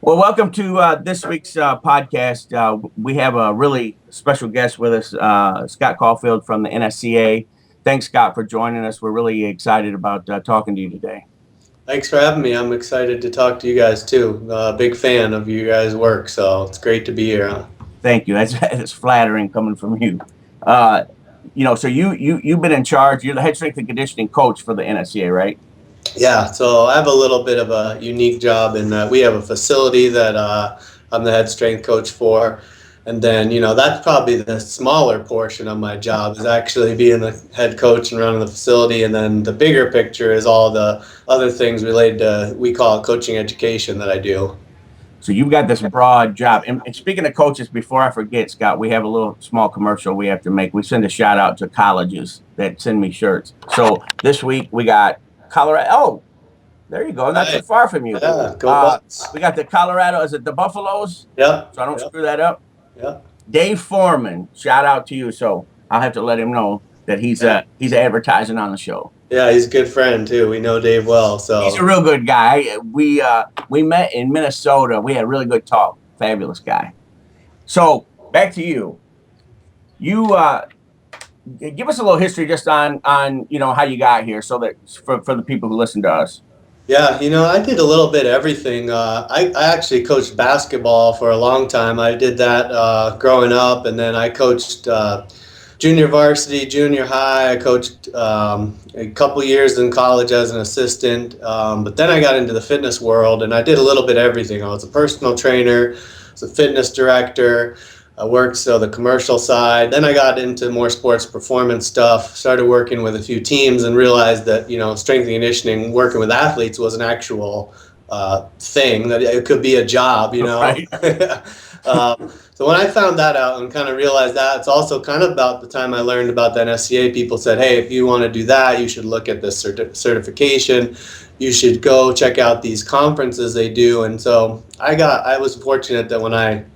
Well, welcome to this week's podcast. We have a really special guest with us, Scott Caulfield from the NSCA. Thanks, Scott, for joining us. We're really excited about talking to you today. Thanks for having me. I'm excited to talk to you guys too. Big fan of you guys' work, so it's great to be here. Thank you. That's flattering coming from you. Uh, so you've been in charge. You're the head strength and conditioning coach for the NSCA, right? Yeah, so I have a little bit of a unique job in that we have a facility that I'm the head strength coach for. And then, that's probably the smaller portion of my job is actually being the head coach and running the facility. And then the bigger picture is all the other things related to, we call it coaching education that I do. So you've got this broad job. And speaking of coaches, before I forget, Scott, we have a little small commercial we have to make. We send a shout out to colleges that send me shirts. So this week we got Colorado. Oh, there you go. Not too far from you. Yeah, go Bucks. We got the Colorado. Is it the Buffaloes? Yep. So I don't screw that up. Yep. Dave Foreman, shout out to you. So I'll have to let him know that he's advertising on the show. Yeah, he's a good friend too. We know Dave well, so he's a real good guy. We met in Minnesota. We had a really good talk. Fabulous guy. So back to you. You give us a little history just on how you got here, so that for the people who listen to us. Yeah, I did a little bit of everything. I actually coached basketball for a long time. I did that growing up, and then I coached junior varsity, junior high. I coached a couple years in college as an assistant, but then I got into the fitness world, and I did a little bit of everything. I was a personal trainer, I was a fitness director. I worked the commercial side. Then I got into more sports performance stuff, started working with a few teams and realized that, strength and conditioning, working with athletes was an actual thing, that it could be a job, Right. So when I found that out and kind of realized that, it's also kind of about the time I learned about the NSCA. People said, hey, if you want to do that, you should look at this certification. You should go check out these conferences they do. And so I was fortunate that when I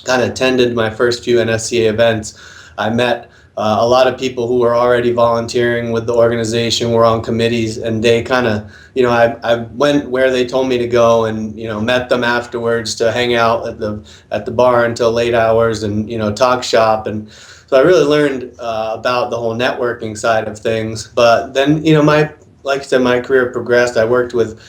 kind of attended my first few NSCA events, I met a lot of people who were already volunteering with the organization, were on committees, and they kind of, I went where they told me to go, and met them afterwards to hang out at the bar until late hours, and talk shop. And so I really learned about the whole networking side of things. But then like I said, my career progressed. I worked with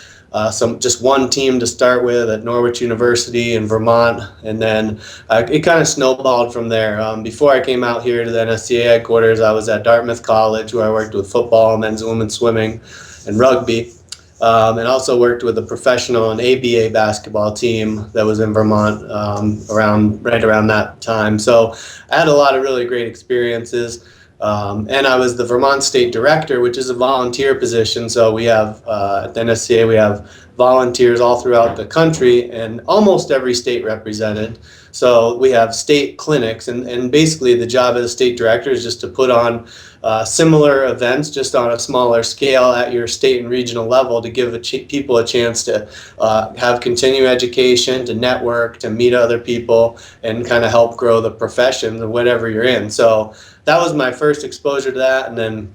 just one team to start with at Norwich University in Vermont, and then it kind of snowballed from there. Before I came out here to the NSCA headquarters, I was at Dartmouth College, where I worked with football, men's and women's swimming, and rugby, and also worked with a professional and ABA basketball team that was in Vermont right around that time. So I had a lot of really great experiences. And I was the Vermont State Director, which is a volunteer position. So we have, at the NSCA, we have volunteers all throughout the country and almost every state represented. So we have state clinics, and basically the job of the state director is just to put on similar events, just on a smaller scale at your state and regional level, to give people a chance to have continuing education, to network, to meet other people, and kind of help grow the profession of whatever you're in. So that was my first exposure to that, and then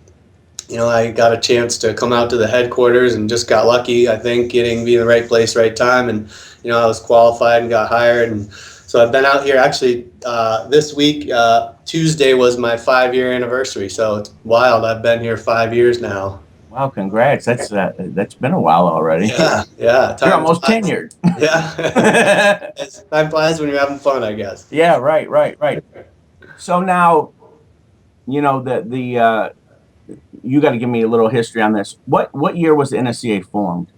I got a chance to come out to the headquarters and just got lucky, I think, being in the right place, right time, and I was qualified and got hired. And so I've been out here actually this week. Tuesday was my 5-year anniversary, so it's wild. I've been here 5 years now. Wow, congrats. That's been a while already. Yeah. You're almost tenured. Yeah. Time flies when you're having fun, I guess. Yeah, right. So now, you got to give me a little history on this. What year was the NSCA formed?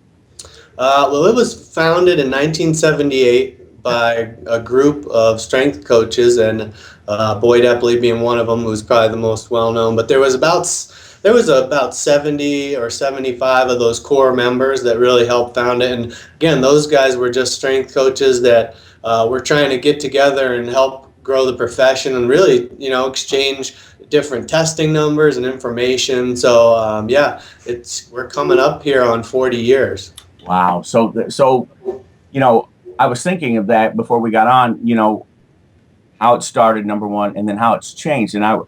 Well, it was founded in 1978 by a group of strength coaches, and Boyd Epley being one of them, who's probably the most well-known. But there was about 70 or 75 of those core members that really helped found it. And again, those guys were just strength coaches that were trying to get together and help grow the profession and really, exchange different testing numbers and information. So we're coming up here on 40 years. Wow. So I was thinking of that before we got on, how it started, number one, and then how it's changed. And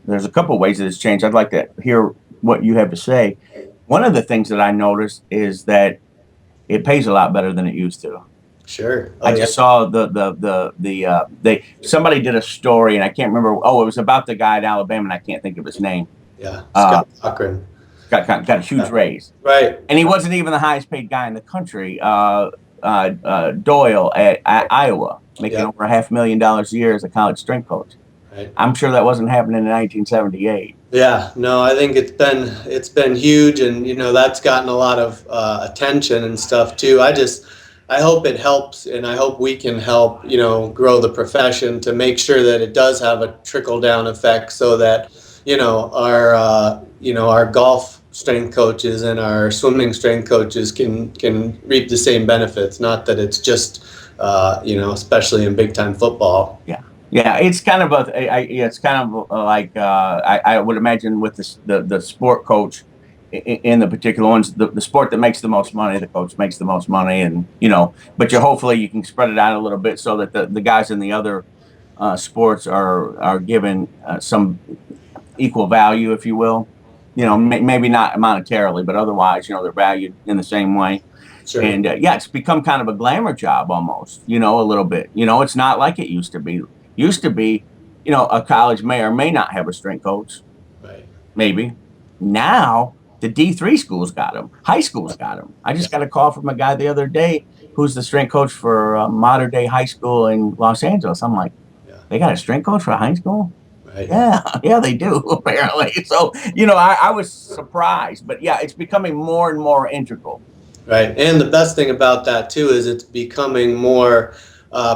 there's a couple of ways that it's changed. I'd like to hear what you have to say. One of the things that I noticed is that it pays a lot better than it used to. Sure. I Oh yeah. just saw they somebody did a story, and I can't remember. Oh, it was about the guy at Alabama, and I can't think of his name. Yeah. Uh, Scott Cochran. got a huge Yeah. raise, Right. and he wasn't even the highest paid guy in the country. Doyle at Iowa, making Yeah. over $500,000 a year as a college strength coach. Right. I'm sure that wasn't happening in 1978. Yeah, no, I think it's been huge, and that's gotten a lot of attention and stuff too. I hope it helps, and I hope we can help grow the profession to make sure that it does have a trickle down effect, so that our golf strength coaches and our swimming strength coaches can reap the same benefits. Not that it's just especially in big time football. Yeah, yeah, it's kind of it's kind of like I would imagine with the sport coach in the particular ones, the sport that makes the most money, the coach makes the most money, and but hopefully you can spread it out a little bit so that the guys in the other sports are given some equal value, if you will. Maybe not monetarily, but otherwise, they're valued in the same way. Sure. And yeah, it's become kind of a glamour job almost, a little bit. It's not like it used to be. Used to be, a college may or may not have a strength coach, Right. maybe. Now, the D3 schools got them, high schools got them. I Yeah. just got a call from a guy the other day who's the strength coach for modern day high school in Los Angeles. I'm like, Yeah. they got a strength coach for high school? Right. Yeah, yeah, they do, apparently. So, I was surprised, but yeah, it's becoming more and more integral. Right. And the best thing about that too is it's becoming more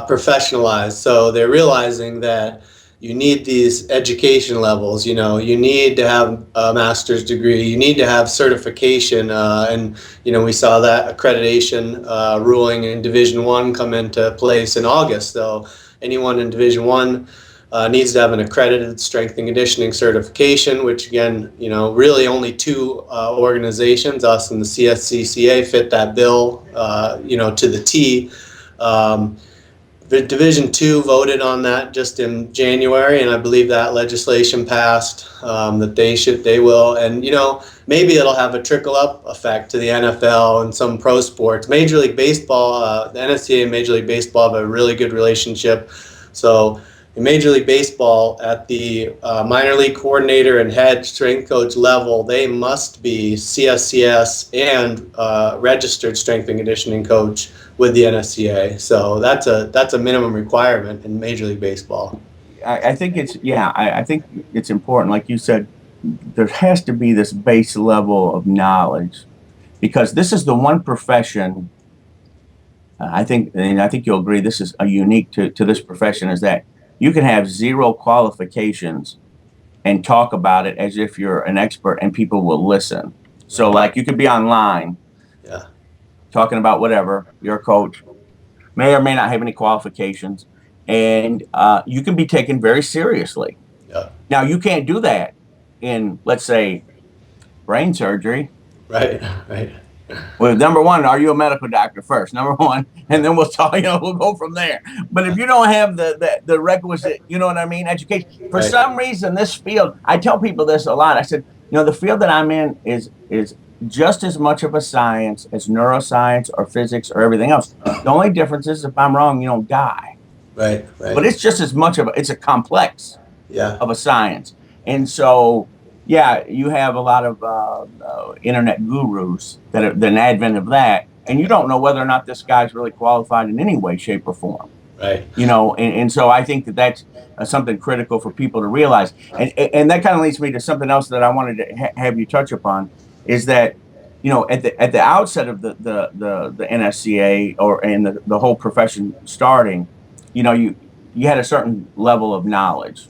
professionalized. So they're realizing that you need these education levels. You need to have a master's degree. You need to have certification. And we saw that accreditation ruling in Division One come into place in August. So anyone in Division One needs to have an accredited strength and conditioning certification, which again, really only two organizations, us and the CSCCA, fit that bill, to the T. The Division Two voted on that just in January, and I believe that legislation passed, that they will, and maybe it'll have a trickle up effect to the NFL and some pro sports. Major League Baseball, the NSCA and Major League Baseball have a really good relationship, so in Major League Baseball, at the minor league coordinator and head strength coach level, they must be CSCS and registered strength and conditioning coach with the NSCA. So that's a minimum requirement in Major League Baseball. I think I think it's important. Like you said, there has to be this base level of knowledge because this is the one profession. And I think you'll agree, this is a unique to this profession is that you can have zero qualifications and talk about it as if you're an expert and people will listen. So like you could be online Yeah. talking about whatever, you're a coach, may or may not have any qualifications, and you can be taken very seriously. Yeah. Now, you can't do that in, let's say, brain surgery. Right. Right. Well, number one, are you a medical doctor first? Number one, and then we'll talk. We'll go from there. But if you don't have the requisite, what I mean, education. For Right. some reason, this field, I tell people this a lot. I said, the field that I'm in is just as much of a science as neuroscience or physics or everything else. The only difference is if I'm wrong, you don't die. Right. Right. But it's just as much it's a complex Yeah. of a science. And so, yeah, you have a lot of internet gurus that are the advent of that, and you don't know whether or not this guy's really qualified in any way, shape, or form. Right. And so I think that's something critical for people to realize. And that kind of leads me to something else that I wanted to have you touch upon is that, at the outset of the NSCA and the whole profession starting, you had a certain level of knowledge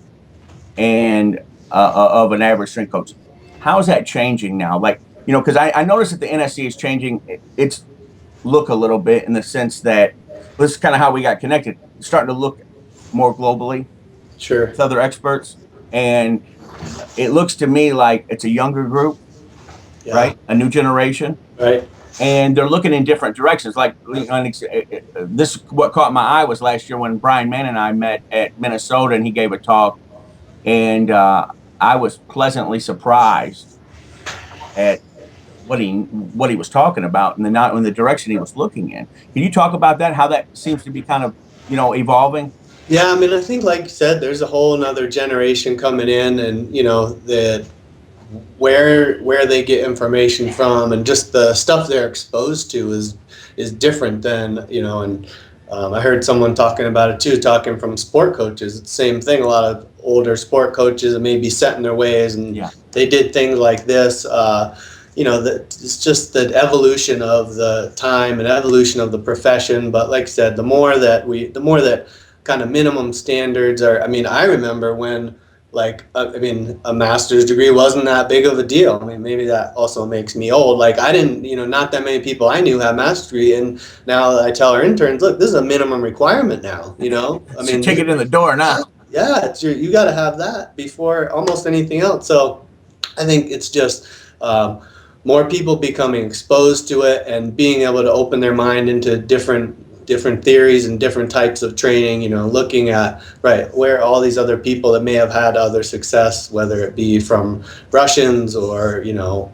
and of an average strength coach. How is that changing now? Like, because I noticed that the NSCA is changing its look a little bit in the sense that this is kind of how we got connected. It's starting to look more globally Sure. with other experts. And it looks to me like it's a younger group, Yeah. right? A new generation. Right. And they're looking in different directions. Like this, what caught my eye was last year when Brian Mann and I met at Minnesota, and he gave a talk, and I was pleasantly surprised at what he was talking about and not in the direction he was looking in. Can you talk about that? How that seems to be kind of evolving? Yeah, I mean, I think, like you said, there's a whole another generation coming in, and the where they get information from and just the stuff they're exposed to is different than and I heard someone talking about it too, talking from sport coaches. It's the same thing. A lot of older sport coaches may be set in their ways, and they did things like this. That it's just the evolution of the time and evolution of the profession. But like I said, the more that kind of minimum standards are. I mean, I remember when, a master's degree wasn't that big of a deal. I mean, maybe that also makes me old. Like, I didn't, not that many people I knew had master's degree, and now I tell our interns, look, this is a minimum requirement now. I It's mean, your ticket in the door now. Yeah, you got to have that before almost anything else. So, I think it's just more people becoming exposed to it and being able to open their mind into different theories and different types of training, looking at where all these other people that may have had other success, whether it be from Russians or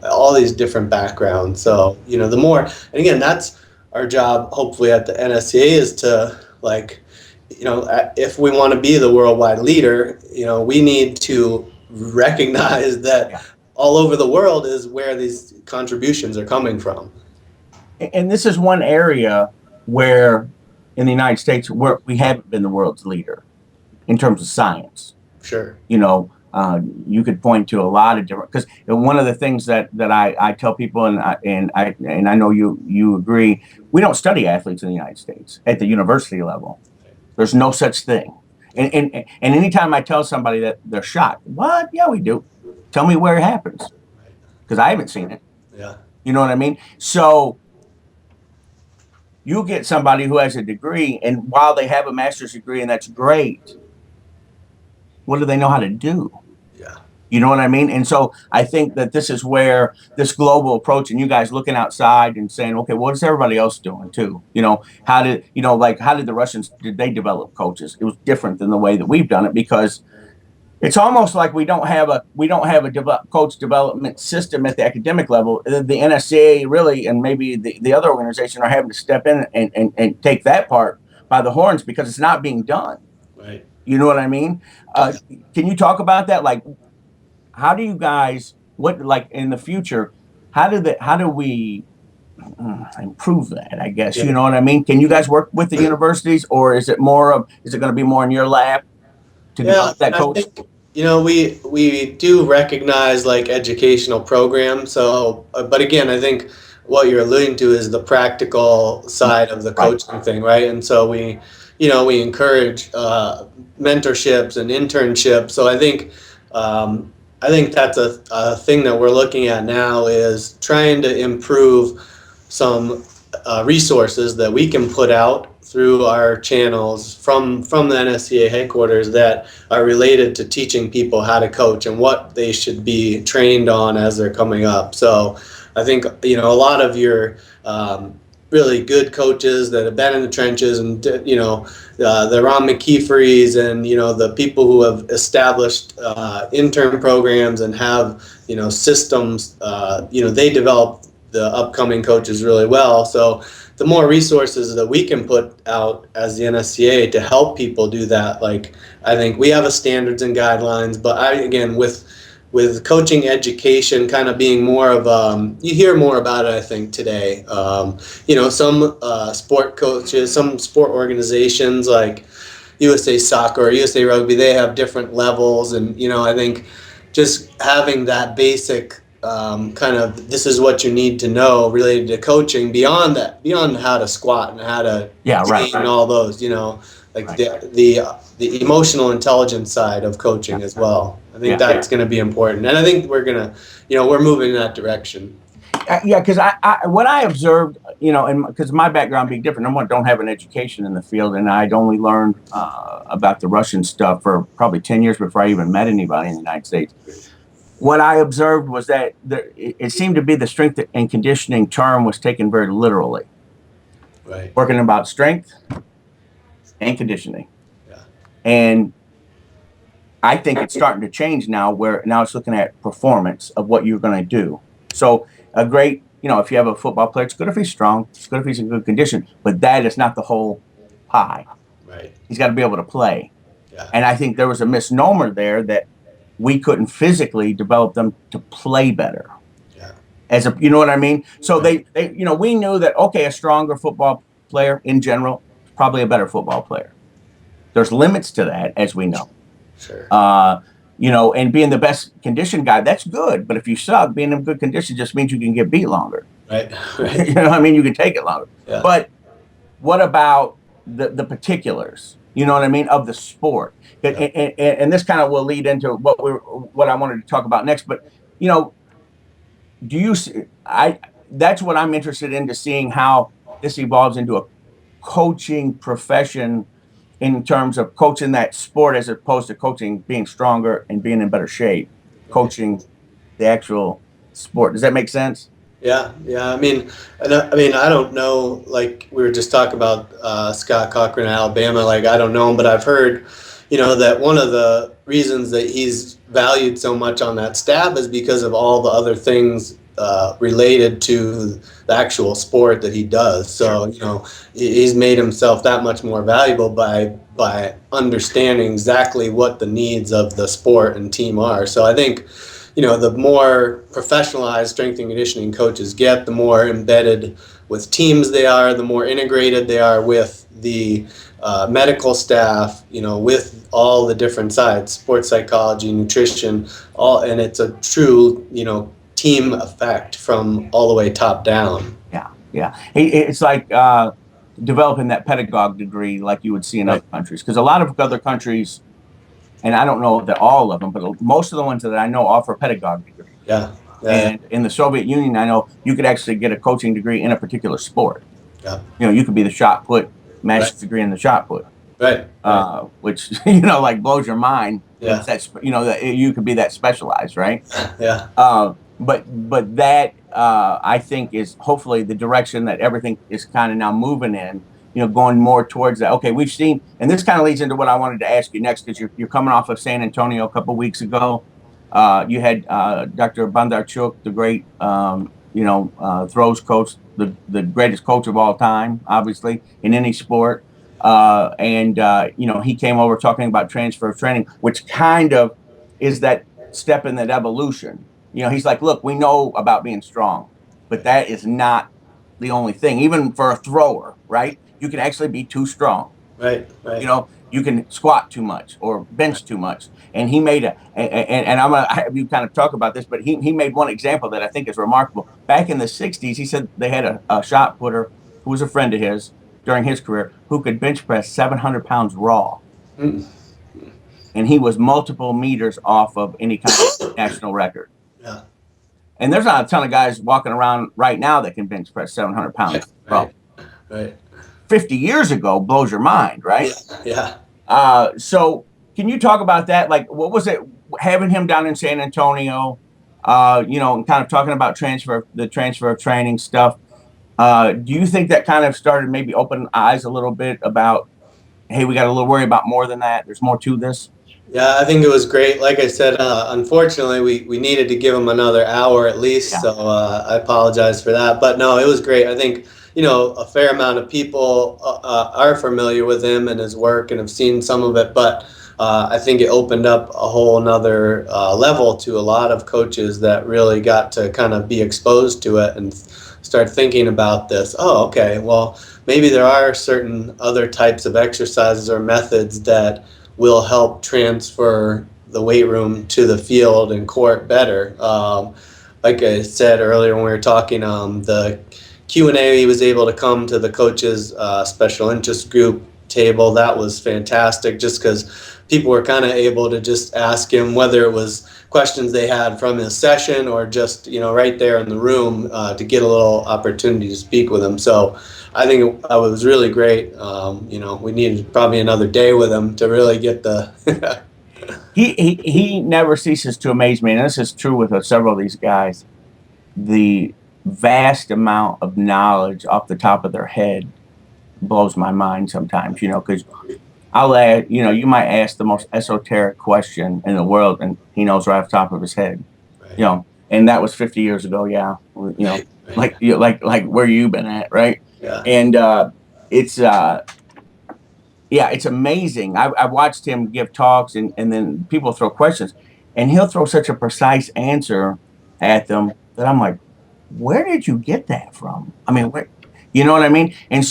all these different backgrounds. So the more, and again, that's our job hopefully at the NSCA, is to if we want to be the worldwide leader, we need to recognize that all over the world is where these contributions are coming from. And this is one area where in the United States where we haven't been the world's leader in terms of science. Sure. You could point to a lot of different, because one of the things that I tell people, and I know you agree, we don't study athletes in the United States at the university level. There's no such thing. And anytime I tell somebody that, they're shocked. What? Yeah, we do. Tell me where it happens, because I haven't seen it. Yeah. You know what I mean? So you get somebody who has a degree, and while they have a master's degree, and that's great, what do they know how to do? Yeah. You know what I mean? And so I think that this is where this global approach, and you guys looking outside and saying, okay, what is everybody else doing too? How did the Russians, did they develop coaches? It was different than the way that we've done it, because it's almost like we don't have a coach development system at the academic level. The NSCA really, and maybe the other organization, are having to step in and take that part by the horns, because it's not being done. Right. You know what I mean? Can you talk about that? Like, how do you guys, in the future, how do we improve that, I guess? Yeah. You know what I mean? Can you guys work with the universities, or is it going to be more in your lap to develop that coach? I think, we do recognize educational programs. So, but again, I think what you're alluding to is the practical side of the coaching thing, right? And so we encourage mentorships and internships. So I think that's a thing that we're looking at now, is trying to improve some resources that we can put out through our channels from the NSCA headquarters that are related to teaching people how to coach and what they should be trained on as they're coming up. So I think a lot of your really good coaches that have been in the trenches, and the Ron McKeeferys, and the people who have established intern programs and have systems, they develop the upcoming coaches really well. So the more resources that we can put out as the NSCA to help people do that, I think we have a standards and guidelines, but again, with coaching education kind of being more of you hear more about it, I think, today. Some sport coaches, some sport organizations like USA Soccer or USA Rugby, they have different levels, and I think just having that basic kind of, this is what you need to know related to coaching, beyond how to squat and how to and all those, the emotional intelligence side of coaching as well. I think that's going to be important, and I think we're moving in that direction. Because what I observed, and because my background being different, I don't have an education in the field, and I'd only learned about the Russian stuff for probably 10 years before I even met anybody in the United States. What I observed was that it seemed to be the strength and conditioning term was taken very literally. Right. Working about strength and conditioning. Yeah. And I think it's starting to change now, where now it's looking at performance of what you're going to do. So a great, if you have a football player, it's good if he's strong. It's good if he's in good condition. But that is not the whole pie. Right. He's got to be able to play. Yeah. And I think there was a misnomer there that we couldn't physically develop them to play better. Yeah. You know what I mean? So Right. we knew that, okay, a stronger football player in general is probably a better football player. There's limits to that, as we know. Sure. And being the best conditioned guy, that's good. But if you suck, being in good condition just means you can get beat longer. Right. Right. You know what I mean? You can take it longer. Yeah. But what about the particulars? You know what I mean, of the sport? Yeah. And this kind of will lead into what I wanted to talk about next. But do you see? That's what I'm interested into seeing how this evolves into a coaching profession in terms of coaching that sport as opposed to coaching being stronger and being in better shape, coaching the actual sport. Does that make sense? Yeah, yeah. I don't know. Like we were just talking about Scott Cochran in Alabama. Like I don't know him, but I've heard, that one of the reasons that he's valued so much on that staff is because of all the other things related to the actual sport that he does. So he's made himself that much more valuable by understanding exactly what the needs of the sport and team are. So I think the more professionalized strength and conditioning coaches get, the more embedded with teams they are, the more integrated they are with the medical staff, with all the different sides, sports psychology, nutrition, and it's a true, team effect from all the way top down. Yeah, yeah. It's like developing that pedagogue degree like you would see in other countries. Because a lot of other countries, and I don't know that all of them, but most of the ones that I know offer pedagogue degrees. Yeah. And in the Soviet Union, I know you could actually get a coaching degree in a particular sport. Yeah. You could be the shot put, master's degree in the shot put. Right. Which, like blows your mind. Yeah. That you could be that specialized, right? Yeah. But that I think is hopefully the direction that everything is kind of now moving in. Going more towards that. Okay, we've seen, and this kind of leads into what I wanted to ask you next, because you're coming off of San Antonio a couple of weeks ago. You had Dr. Bondarchuk, the great, throws coach, the greatest coach of all time, obviously, in any sport. He came over talking about transfer of training, which kind of is that step in that evolution. He's like, look, we know about being strong, but that is not the only thing. Even for a thrower, right? You can actually be too strong. Right. You can squat too much or bench too much. And he made and I'm going to have you kind of talk about this, but he made one example that I think is remarkable. Back in the 60s, he said they had a shot putter who was a friend of his during his career who could bench press 700 pounds raw. Mm. And he was multiple meters off of any kind of national record. Yeah. And there's not a ton of guys walking around right now that can bench press 700 pounds. Right. 50 years ago blows your mind, right? Yeah. So can you talk about that? Like, what was it having him down in San Antonio, and kind of talking about the transfer of training stuff? Do you think that kind of started maybe opening eyes a little bit about, hey, we got a little worry about more than that? There's more to this. Yeah, I think it was great. Like I said, unfortunately, we needed to give him another hour at least. Yeah. So I apologize for that. But no, it was great. I think, a fair amount of people are familiar with him and his work and have seen some of it. But I think it opened up a whole nother level to a lot of coaches that really got to kind of be exposed to it and start thinking about this. Oh, okay, well, maybe there are certain other types of exercises or methods that will help transfer the weight room to the field and court better. Like I said earlier when we were talking, the Q&A, he was able to come to the coaches' special interest group table. That was fantastic, just because people were kind of able to just ask him whether it was questions they had from his session or just right there in the room to get a little opportunity to speak with him. So I think it was really great. We needed probably another day with him to really get the he never ceases to amaze me, and this is true with several of these guys. The vast amount of knowledge off the top of their head blows my mind sometimes, because I'll add, you might ask the most esoteric question in the world and he knows right off the top of his head. Right. and that was 50 years ago. Yeah, you know, Right, right. like where you been at, right? Yeah. And it's yeah, it's amazing. I've watched him give talks, and then people throw questions, and he'll throw such a precise answer at them that I'm like, where did you get that from? I mean, where, you know what I mean? And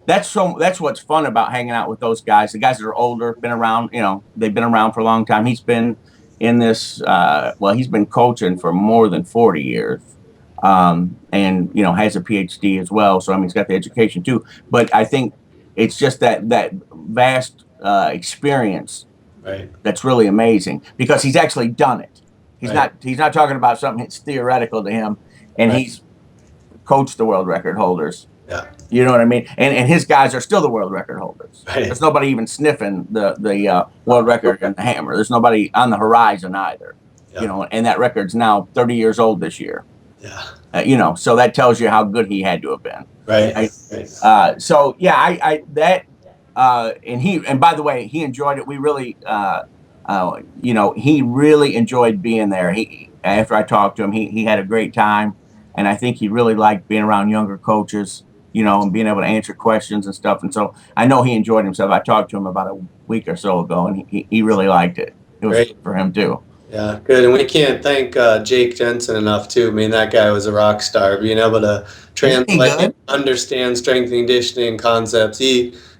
that's what's fun about hanging out with those guys. The guys that are older, been around, you know, they've been around for a long time. He's been in this, well, he's been coaching for more than 40 years. And you know, has a PhD as well. So I mean, he's got the education too. But I think it's just that vast experience Right. that's really amazing because he's actually done it. Right. He's not talking about something that's theoretical to him, and Right. he's coached the world record holders. Yeah. You know what I mean? And his guys are still the world record holders. Right. There's nobody even sniffing the world record and the hammer. There's nobody on the horizon either. Yeah. You know, and that record's now 30 years old this year. Yeah. You know, so that tells you how good he had to have been. Right. Right? So yeah, I that and by the way, he enjoyed it. We really, you know, he really enjoyed being there. He after I talked to him, he had a great time, and I think he really liked being around younger coaches, you know, and being able to answer questions and stuff. And so I know he enjoyed himself. I talked to him about a week or so ago, and he really liked it. It was Great. for him too. Yeah, good. And we can't thank Jake Jensen enough, too. I mean, that guy was a rock star, being able to translate and understand strength and conditioning concepts.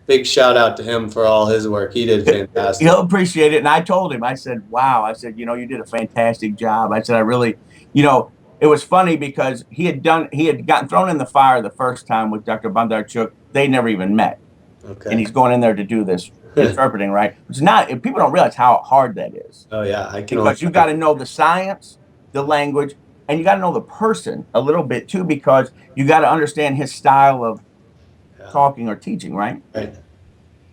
Big shout out to him for all his work. He did fantastic. He'll appreciate it. And I told him, I said, wow. I said, you know, you did a fantastic job. I said, I really, you know, it was funny because he had gotten thrown in the fire the first time with Dr. Bondarchuk. They never even met. Okay. And he's going in there to do this interpreting, right? It's not, people don't realize how hard that is. Oh, yeah. I can. Because you got to know the science, the language, and you got to know the person a little bit too, because you got to understand his style of talking or teaching, right? Right.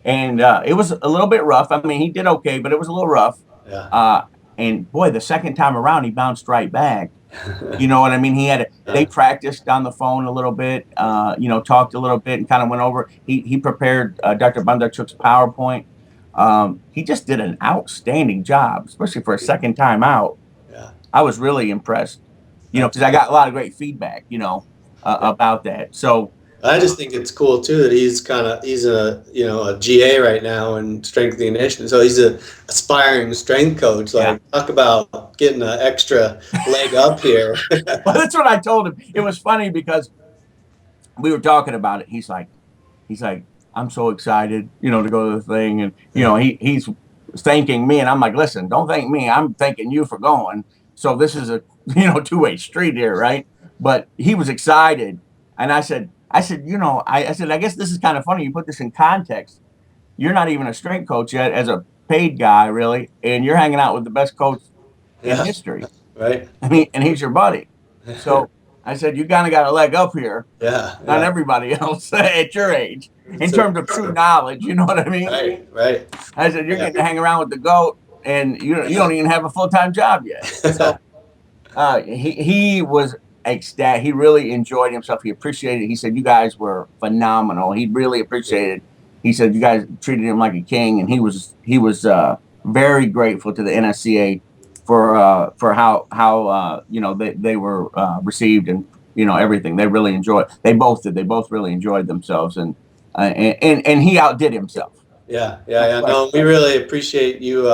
And it was a little bit rough. I mean, he did okay, but it was a little rough. Yeah. And boy, the second time around, he bounced right back. You know what I mean? They practiced on the phone a little bit, you know, talked a little bit and kind of went over. He prepared Dr. Bondarchuk's PowerPoint. He just did an outstanding job, especially for a second time out. Yeah. I was really impressed, you know, because I got a lot of great feedback, you know, about that. So I just think it's cool too that he's a a GA right now in strength and conditioning. So he's an aspiring strength coach. Like, talk about getting an extra leg up here. Well, that's what I told him. It was funny because we were talking about it. He's like, I'm so excited, you know, to go to the thing, and you know, he's thanking me, and I'm like, listen, don't thank me. I'm thanking you for going. So this is a two-way street here, right? But he was excited, and I said, you know, I said, I guess this is kind of funny. You put this in context. You're not even a strength coach yet as a paid guy, really, and you're hanging out with the best coach in history. Right. I mean, and he's your buddy. So I said, you kind of got a leg up here. Yeah. Not everybody else at your age in terms of true knowledge. You know what I mean? Right. I said, you're getting to hang around with the GOAT, and you don't even have a full-time job yet. So he was ecstatic. He really enjoyed himself. He appreciated it. He said, you guys were phenomenal. He really appreciated it. He said, you guys treated him like a king, and he was very grateful to the NSCA for how you know, they were received, and you know, everything. They really enjoyed. They both did. They both really enjoyed themselves, and he outdid himself. Yeah. No, we really appreciate you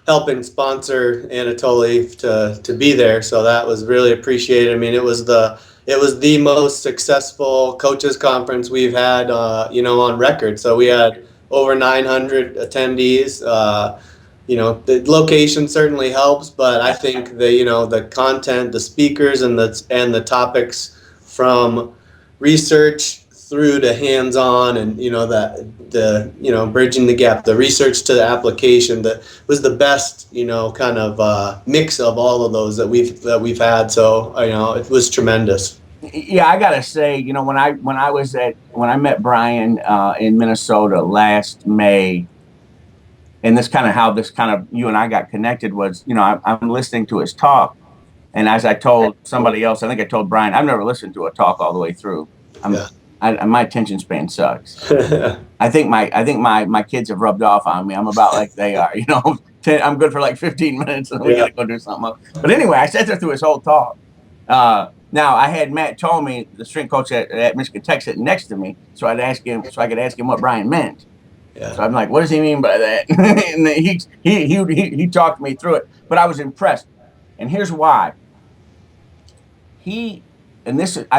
helping sponsor Anatoly to be there. So that was really appreciated. I mean, it was the most successful coaches conference we've had, on record. So we had over 900 attendees. The location certainly helps, but I think the content, the speakers, and the topics from research through to hands-on, and bridging the gap, the research to the application, that was the best kind of mix of all of those that we've had. So it was tremendous. Yeah, I gotta say, when I met Brian in Minnesota last May, and this kind of you and I got connected was, I'm listening to his talk, and as I told somebody else, I think I told Brian, I've never listened to a talk all the way through. My attention span sucks. I think my kids have rubbed off on me. I'm about like they are, I'm good for like 15 minutes, and we Yeah. got to go do something else. But anyway, I sat there through his whole talk. Now I had Matt Tomey, the strength coach at Michigan Tech, sitting next to me, so I could ask him what Brian meant. Yeah. So I'm like, what does he mean by that? And he talked me through it, but I was impressed. And here's why. I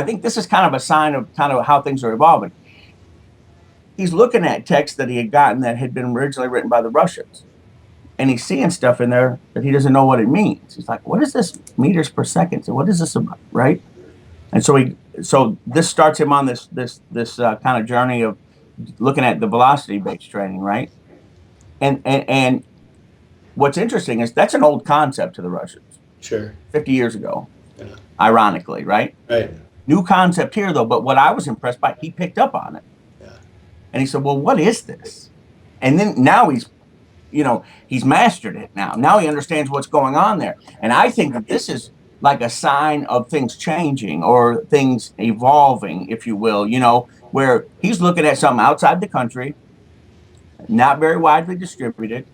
think this is kind of a sign of kind of how things are evolving. He's looking at texts that he had gotten that had been originally written by the Russians, and he's seeing stuff in there that he doesn't know what it means. He's like, what is this meters per second? So what is this about, right? And so this starts him on this kind of journey of looking at the velocity based training, right? And what's interesting is that's an old concept to the Russians. Sure. 50 years ago, Yeah. ironically, right? Right. New concept here though, but what I was impressed by, he picked up on it. Yeah. And he said, well, what is this? And then now he's mastered it now. Now he understands what's going on there. And I think that this is like a sign of things changing or things evolving, if you will, where he's looking at something outside the country, not very widely distributed.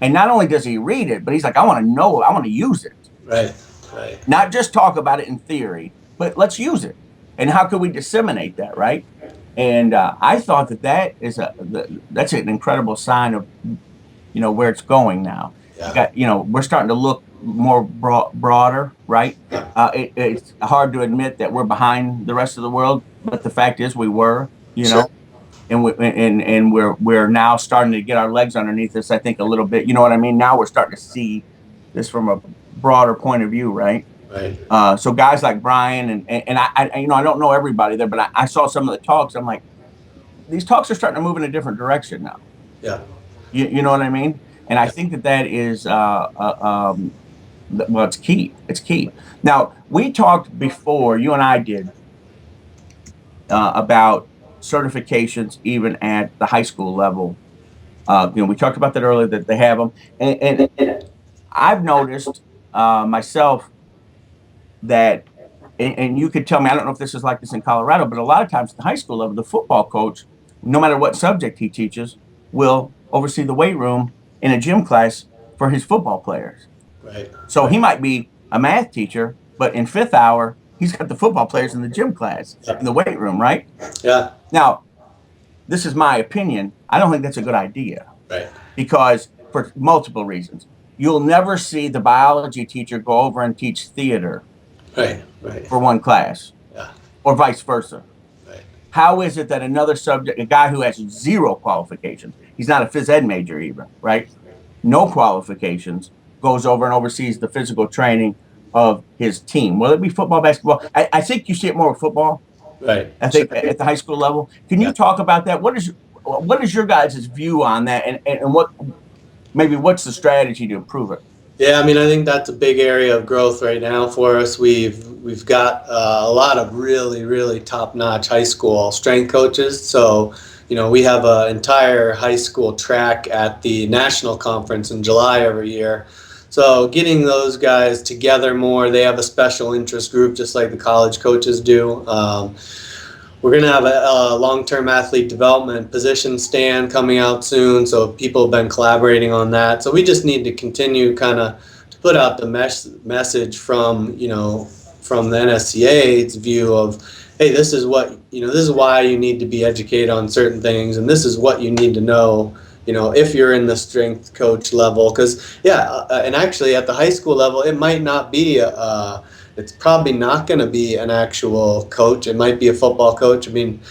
And not only does he read it, but he's like, I want to know, I want to use it. Right. Right. Not just talk about it in theory, but let's use it. And how can we disseminate that, right? And I thought that's an incredible sign of, where it's going now. Yeah. We're starting to look more broader, right? It's hard to admit that we're behind the rest of the world, but the fact is we were, Sure. and we're now starting to get our legs underneath us. I think a little bit. You know what I mean? Now we're starting to see this from a broader point of view, right? Right. So guys like Brian and I don't know everybody there, but I saw some of the talks. I'm like, these talks are starting to move in a different direction now. Yeah. You know what I mean? And I think that is well, it's key. It's key. Now, we talked before, you and I did, about certifications even at the high school level. We talked about that earlier, that they have them, and I've noticed myself that, and you could tell me, I don't know if this is like this in Colorado, but a lot of times at the high school level, the football coach, no matter what subject he teaches, will oversee the weight room in a gym class for his football players. Right. So he might be a math teacher, but in fifth hour, he's got the football players in the gym class, in the weight room, right? Yeah. Now, this is my opinion. I don't think that's a good idea. Right. Because for multiple reasons. You'll never see the biology teacher go over and teach theater. Right. Right. For one class. Yeah. Or vice versa. Right. How is it that another subject, a guy who has zero qualifications, he's not a phys ed major even, right? No qualifications, goes over and oversees the physical training of his team, whether it be football, basketball. I think you see it more with football. Right. I think at the high school level. Can you talk about that? What is your guys' view on that, and what's the strategy to improve it? Yeah, I mean, I think that's a big area of growth right now for us. We've got a lot of really, really top-notch high school strength coaches. So, we have an entire high school track at the national conference in July every year. So getting those guys together more, they have a special interest group just like the college coaches do. We're going to have a long-term athlete development position stand coming out soon, so people have been collaborating on that. So we just need to continue kind of to put out the message from the NSCA's view of, hey, this is what, this is why you need to be educated on certain things, and this is what you need to know, if you're in the strength coach level. Because, and actually at the high school level, it might not be it's probably not going to be an actual coach. It might be a football coach. I mean,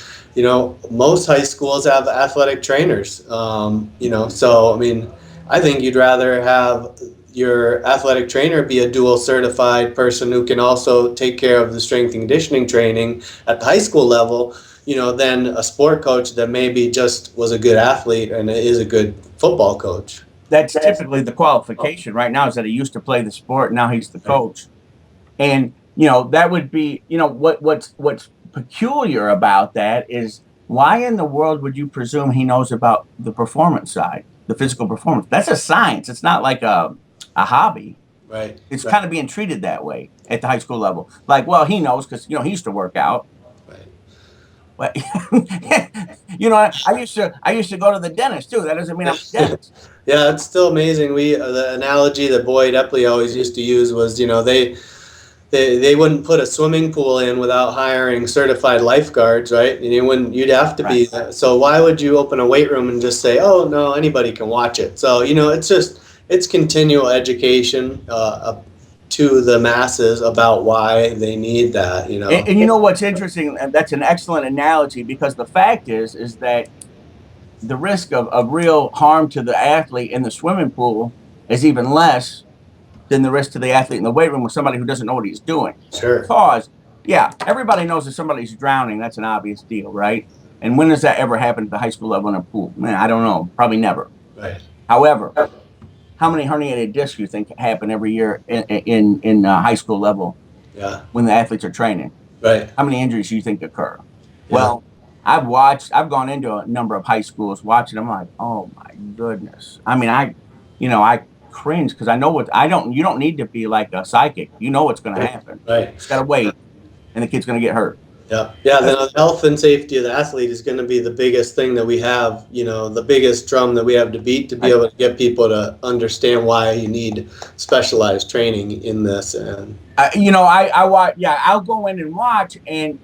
most high schools have athletic trainers, so, I mean, I think you'd rather have your athletic trainer be a dual certified person who can also take care of the strength and conditioning training at the high school level, than a sport coach that maybe just was a good athlete and is a good football coach. That's typically the qualification right now, is that he used to play the sport, now he's the coach. And, that would be, what's peculiar about that is, why in the world would you presume he knows about the performance side, the physical performance? That's a science. It's not like a hobby. Right. It's kind of being treated that way at the high school level. Like, well, he knows because, he used to work out. Right. Well, I used to go to the dentist too. That doesn't mean I'm a dentist. Yeah, it's still amazing. We the analogy that Boyd Epley always used to use was, they wouldn't put a swimming pool in without hiring certified lifeguards, right? And you'd have to be. Right. So why would you open a weight room and just say, oh no, anybody can watch it? So it's continual education to the masses about why they need that. And you know what's interesting? And that's an excellent analogy, because the fact is that the risk of real harm to the athlete in the swimming pool is even less than the risk to the athlete in the weight room with somebody who doesn't know what he's doing. Sure. Because, yeah, everybody knows if somebody's drowning, that's an obvious deal, right? And when does that ever happen at the high school level in a pool? Man, I don't know. Probably never. Right. However, how many herniated discs do you think happen every year in high school level? Yeah. When the athletes are training? Right. How many injuries do you think occur? Yeah. Well, I've gone into a number of high schools watching. I'm like, oh my goodness. I mean, I cringe, because I know you don't need to be like a psychic. You know what's going to happen. Right. It's got to wait, and the kid's going to get hurt. Yeah, yeah. The health and safety of the athlete is going to be the biggest thing that we have. The biggest drum that we have to beat to be able to get people to understand why you need specialized training in this. And I watch. Yeah, I'll go in and watch, and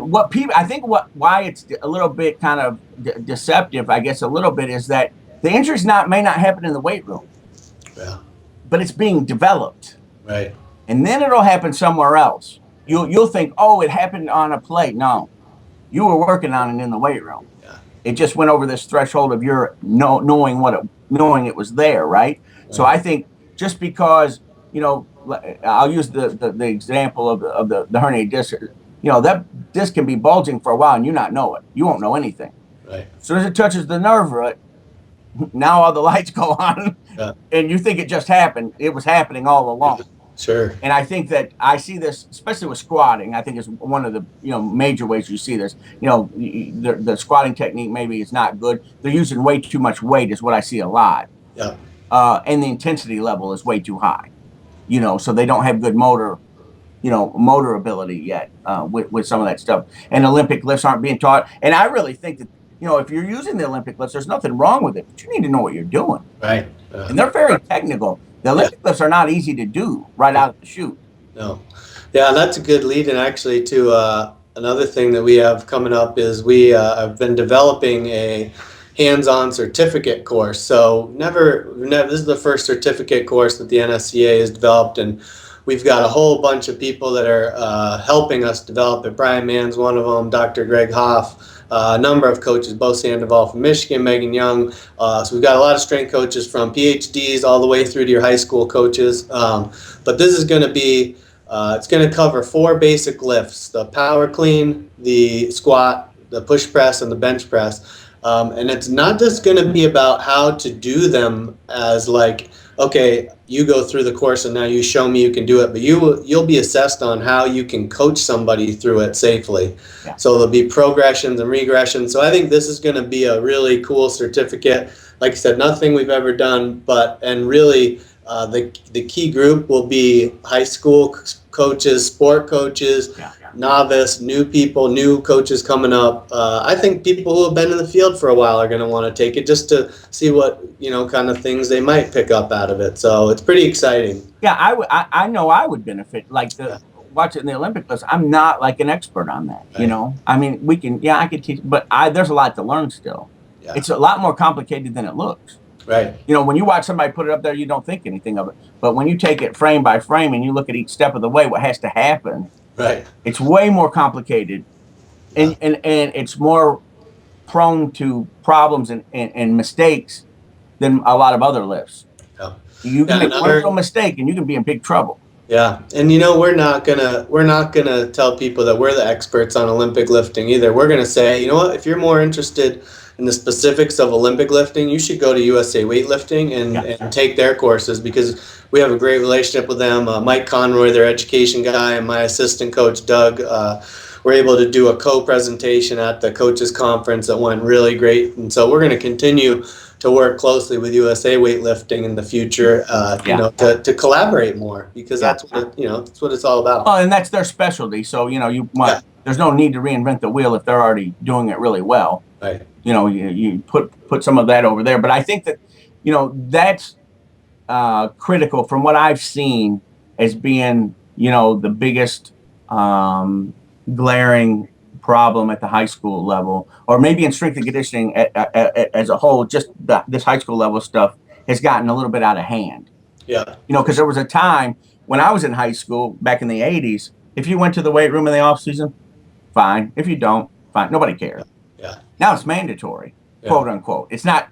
what people, I think, why it's a little bit kind of deceptive, I guess, a little bit, is that the injuries may not happen in the weight room. Yeah. But it's being developed. Right. And then it'll happen somewhere else. You'll think, oh, it happened on a plate. No, you were working on it in the weight room. Yeah. It just went over this threshold of your knowing it was there, right? So I think just because, I'll use the example of the herniated disc. That disc can be bulging for a while and you not know it. You won't know anything. Right. As soon as it touches the nerve root, now all the lights go on, and you think it just happened. It was happening all along. Sure. And I think that I see this, especially with squatting. I think is one of the major ways you see this. The squatting technique maybe is not good. They're using way too much weight, is what I see a lot. Yeah. And the intensity level is way too high. So they don't have good motor ability yet with some of that stuff. And Olympic lifts aren't being taught. And I really think that, if you're using the Olympic lifts, there's nothing wrong with it, but you need to know what you're doing. Right. And they're very technical. The Olympic lifts are not easy to do right out of the chute. No. Yeah, that's a good lead-in actually to another thing that we have coming up is we have been developing a hands-on certificate course. So this is the first certificate course that the NSCA has developed, and we've got a whole bunch of people that are helping us develop it. Brian Mann's one of them, Dr. Greg Hoff, a number of coaches, Bo Sandoval from Michigan, Megan Young. So we've got a lot of strength coaches from PhDs all the way through to your high school coaches. But this is going to be, it's going to cover 4 basic lifts: the power clean, the squat, the push press, and the bench press. And it's not just going to be about how to do them as like, okay, you go through the course and now you show me you can do it, but you'll be assessed on how you can coach somebody through it safely. Yeah. So there'll be progressions and regressions. So I think this is going to be a really cool certificate. Like I said, nothing we've ever done, and really the key group will be high school coaches, sport coaches, novice, new people, new coaches coming up. I think people who have been in the field for a while are going to want to take it just to see what kind of things they might pick up out of it. So it's pretty exciting. Yeah, I know I would benefit. Like watching the Olympic lifts, I'm not like an expert on that. Right. I mean, I could teach, but there's a lot to learn still. Yeah. It's a lot more complicated than it looks. Right. When you watch somebody put it up there, you don't think anything of it. But when you take it frame by frame and you look at each step of the way, what has to happen, right, it's way more complicated, and it's more prone to problems and mistakes than a lot of other lifts. Yeah. You can make one little mistake and you can be in big trouble. Yeah, and we're not gonna tell people that we're the experts on Olympic lifting either. We're gonna say, what, if you're more interested in the specifics of Olympic lifting, you should go to USA Weightlifting and take their courses, because we have a great relationship with them. Mike Conroy, their education guy, and my assistant coach, Doug, were able to do a co-presentation at the coaches conference that went really great. And so we're going to continue to work closely with USA Weightlifting in the future, to collaborate more, because that's what that's what it's all about. Oh, and that's their specialty. So there's no need to reinvent the wheel if they're already doing it really well. Right. You put some of that over there. But I think that, that's critical from what I've seen as being, the biggest glaring problem at the high school level, or maybe in strength and conditioning as a whole. Just this high school level stuff has gotten a little bit out of hand. Yeah. Because there was a time when I was in high school back in the 80s, if you went to the weight room in the off season, fine. If you don't, fine. Nobody cared. Yeah. Now it's mandatory, quote unquote. It's not,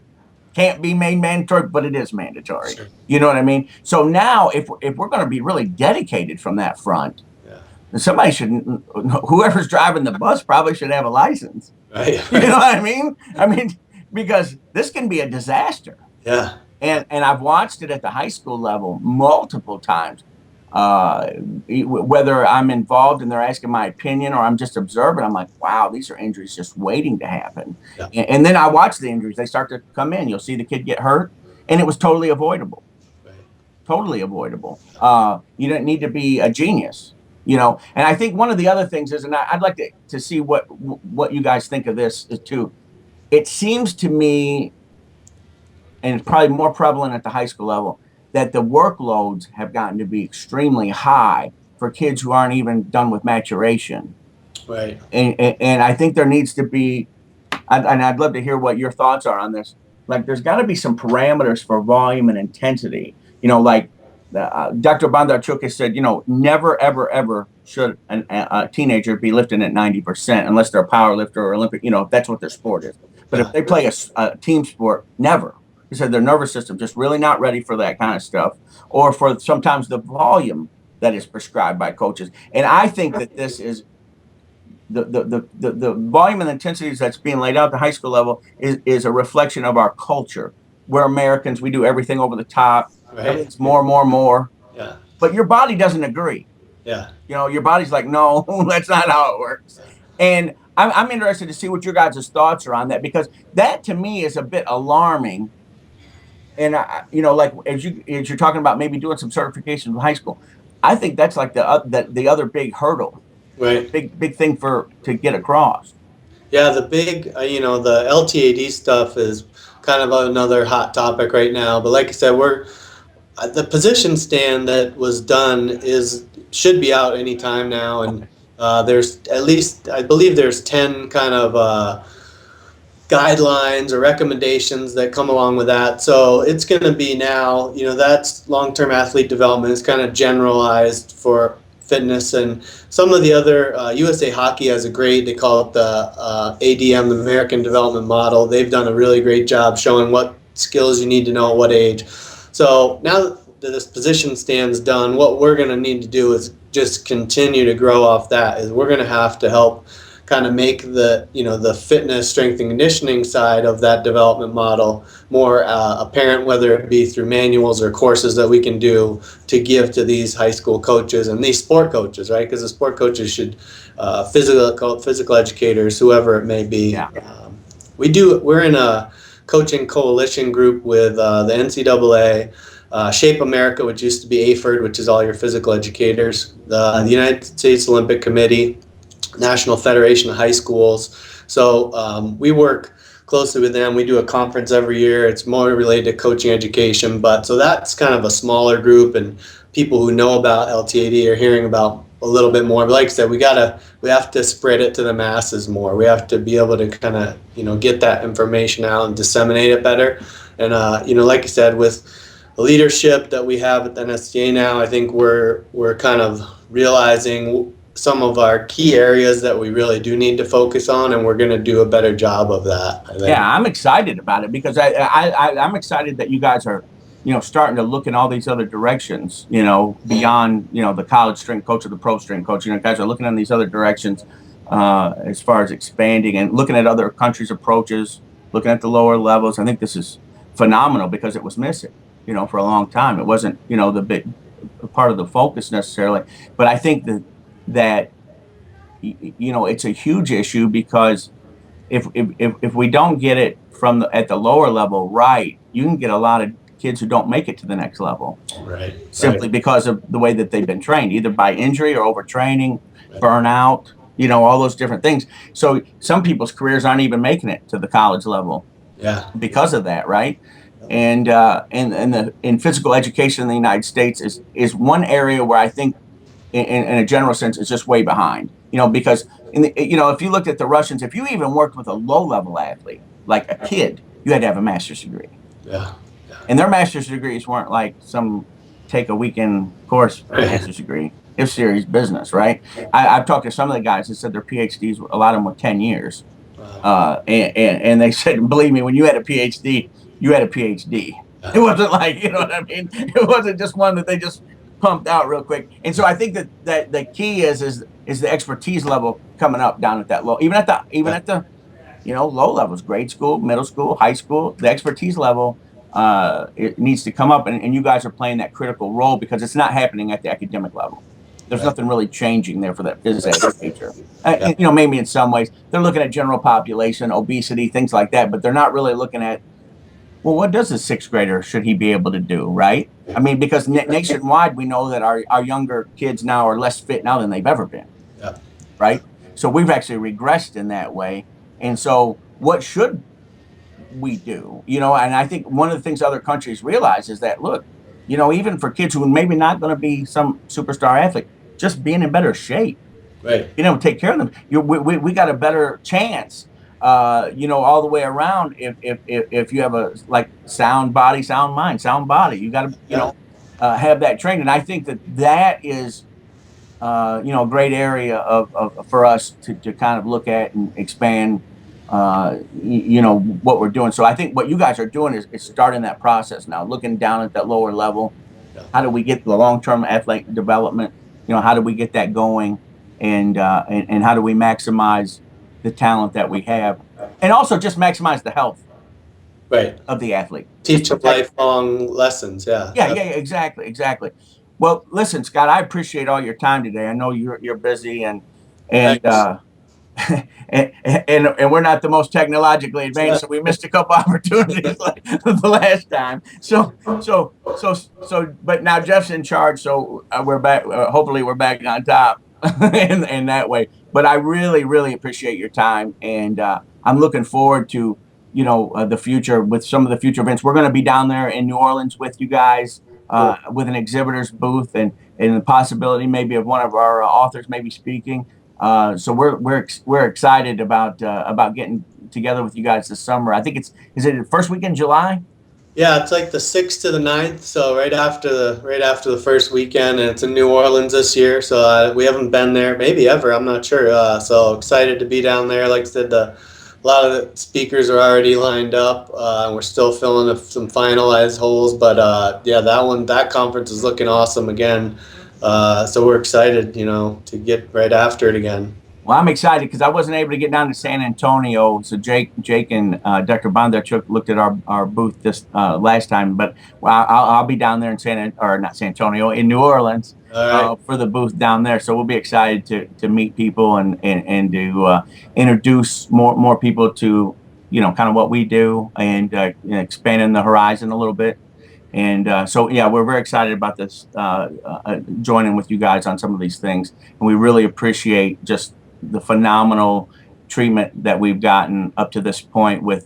can't be made mandatory, but it is mandatory. Sure. You know what I mean? So now if we're going to be really dedicated from that front, somebody should, whoever's driving the bus probably should have a license. Right. You know what I mean? Because this can be a disaster. Yeah. And I've watched it at the high school level multiple times, whether I'm involved and they're asking my opinion or I'm just observing. I'm like, wow, these are injuries just waiting to happen. Yeah. And then I watch the injuries. They start to come in. You'll see the kid get hurt, and it was totally avoidable. Right. Totally avoidable. You don't need to be a genius. And I think one of the other things is, and I'd like to see what you guys think of this too. It seems to me, and it's probably more prevalent at the high school level, that the workloads have gotten to be extremely high for kids who aren't even done with maturation. Right. And I think there needs to be, and I'd love to hear what your thoughts are on this. Like, there's got to be some parameters for volume and intensity. Like Dr. Bondarchuk has said, never, ever, ever should a teenager be lifting at 90% unless they're a power lifter or Olympic, if that's what their sport is. But if they play a team sport, never. He said their nervous system just really not ready for that kind of stuff, or for sometimes the volume that is prescribed by coaches. And I think that this is the volume and intensities that's being laid out at the high school level is a reflection of our culture. We're Americans. We do everything over the top. Right. Everything's more. Yeah. But your body doesn't agree. Yeah. Your body's like, no, that's not how it works. And I'm interested to see what your guys' thoughts are on that, because that to me is a bit alarming. And like as you're talking about maybe doing some certification in high school, I think that's like the other big hurdle, right? Big thing to get across. Yeah, the big the LTAD stuff is kind of another hot topic right now. But like I said, the position stand that was done should be out anytime now, and there's at least, I believe there's 10 kind of guidelines or recommendations that come along with that. So it's going to be now, that's long-term athlete development. It's kind of generalized for fitness, and some of the other, USA Hockey has they call it the ADM, the American Development Model. They've done a really great job showing what skills you need to know at what age. So now that this position stand's done, what we're going to need to do is just continue to grow off that. Is we're going to have to help kind of make the fitness, strength, and conditioning side of that development model more apparent, whether it be through manuals or courses that we can do to give to these high school coaches and these sport coaches, right? Because the sport coaches should, physical educators, whoever it may be. Yeah. We're in a coaching coalition group with the NCAA, Shape America, which used to be AFERD, which is all your physical educators, the United States Olympic Committee, National Federation of High Schools. So we work closely with them. We do a conference every year. It's more related to coaching education, so that's kind of a smaller group, and people who know about LTAD are hearing about a little bit more. But like I said, we have to spread it to the masses more. We have to be able to kind of get that information out and disseminate it better. And like I said, with the leadership that we have at the NSCA now, I think we're kind of realizing some of our key areas that we really do need to focus on, and we're going to do a better job of that, I think. Yeah, I'm excited about it, because I'm excited that you guys are, starting to look in all these other directions, beyond, the college strength coach or the pro strength coach. Guys are looking in these other directions as far as expanding and looking at other countries' approaches, looking at the lower levels. I think this is phenomenal, because it was missing, for a long time. It wasn't, the big part of the focus necessarily, but I think that it's a huge issue, because if we don't get it at the lower level right, you can get a lot of kids who don't make it to the next level, right? Simply because of the way that they've been trained, either by injury or overtraining, burnout, all those different things. So some people's careers aren't even making it to the college level Yeah. because of that, right? And in physical education in the United States is one area where I think, in a general sense, is just way behind. Because if you looked at the Russians, if you even worked with a low level athlete, like a kid, you had to have a master's degree, Yeah. and their master's degrees weren't like some take a weekend course master's degree. It's serious business, right? I've talked to some of the guys that said their PhDs, a lot of them were 10 years, and they said, believe me, when you had a PhD, you had a PhD. It wasn't like, what I mean? It wasn't just one that they just pumped out real quick. And so I think that the key is the expertise level coming up down at that low, even at the low levels, grade school, middle school, high school, the expertise level, it needs to come up, and you guys are playing that critical role because it's not happening at the academic level. There's nothing really changing there for that physics teacher. Maybe in some ways they're looking at general population, obesity, things like that, but they're not really looking at, well, what does a sixth grader should he be able to do, right? I mean, because nationwide, we know that our younger kids now are less fit now than they've ever been, Yeah. right? So we've actually regressed in that way. And so what should we do? And I think one of the things other countries realize is that, look, even for kids who are maybe not going to be some superstar athlete, just being in better shape, Right. take care of them. We got a better chance, all the way around. If you have a like sound body, sound mind, sound body, you got to, have that trained. And I think that is, a great area of for us to kind of look at and expand, what we're doing. So I think what you guys are doing is starting that process now, looking down at that lower level. How do we get the long-term athletic development? How do we get that going? And how do we maximize the talent that we have? And also just maximize the health Right. of the athlete. Teach them lifelong lessons. Yeah. Yeah, exactly. Well, listen, Scott, I appreciate all your time today. I know you're busy and and we're not the most technologically advanced, so we missed a couple opportunities like the last time. But now Jeff's in charge, so we're back. Hopefully, we're back on top in that way. But I really, really appreciate your time, and I'm looking forward to the future with some of the future events. We're going to be down there in New Orleans with you guys, with an exhibitor's booth, and the possibility maybe of one of our authors maybe speaking. So we're excited about getting together with you guys this summer. I think is it the first week in July? Yeah, it's like the 6th to the 9th, so right after the first weekend, and it's in New Orleans this year. So we haven't been there, maybe ever. I'm not sure. So excited to be down there. Like I said, a lot of the speakers are already lined up. We're still filling some finalized holes, but yeah, that conference is looking awesome again. So we're excited, to get right after it again. Well, I'm excited because I wasn't able to get down to San Antonio. So Jake and Dr. Bondarchuk looked at our booth this last time, but I'll be down there in not San Antonio, in New Orleans, for the booth down there. So we'll be excited to meet people and to introduce more people to kind of what we do and expanding the horizon a little bit. And so, yeah, we're very excited about this, joining with you guys on some of these things. And we really appreciate just the phenomenal treatment that we've gotten up to this point with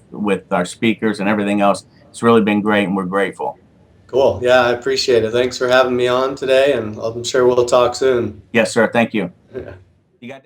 our speakers and everything else. It's really been great, and we're grateful. Cool. Yeah, I appreciate it. Thanks for having me on today, and I'm sure we'll talk soon. Yes, sir. Thank you. You got